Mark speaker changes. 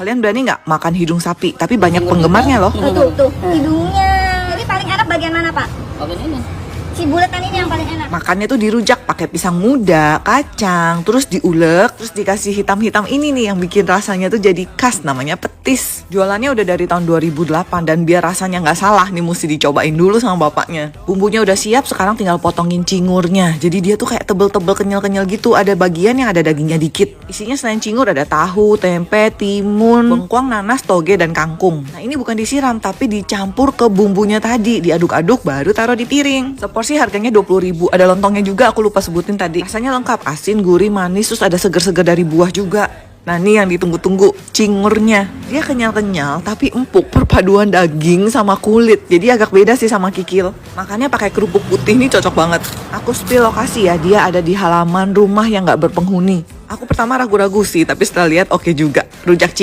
Speaker 1: Kalian berani nggak makan hidung sapi? Tapi banyak penggemarnya loh.
Speaker 2: Tuh, hidungnya. Jadi paling enak bagian mana, Pak?
Speaker 3: Bagian ini.
Speaker 2: Si bulatan ini yang paling enak.
Speaker 1: Makannya tuh dirujak pakai pisang muda, kacang, terus diulek, terus dikasih hitam-hitam ini nih yang bikin rasanya tuh jadi khas, namanya petis. Jualannya udah dari tahun 2008 dan biar rasanya nggak salah nih mesti dicobain dulu sama bapaknya. Bumbunya udah siap, sekarang tinggal potongin cingurnya. Jadi dia tuh kayak tebel-tebel kenyal-kenyal gitu. Ada bagian yang ada dagingnya dikit. Isinya selain cingur ada tahu, tempe, timun, bengkuang, nanas, toge, dan kangkung. Nah ini bukan disiram tapi dicampur ke bumbunya tadi, diaduk-aduk baru taruh di piring. Seporsi harganya 20.000. Ada lontongnya juga, aku lupa sebutin tadi. Rasanya lengkap, asin, gurih, manis, terus ada seger-seger dari buah juga. Nah nih yang ditunggu-tunggu, cingurnya. Dia kenyal-kenyal tapi empuk, perpaduan daging sama kulit. Jadi agak beda sih sama kikil. Makannya pakai kerupuk putih ini cocok banget. Aku spill lokasi ya, dia ada di halaman rumah yang gak berpenghuni. Aku pertama ragu-ragu sih, tapi setelah lihat oke juga. Rujak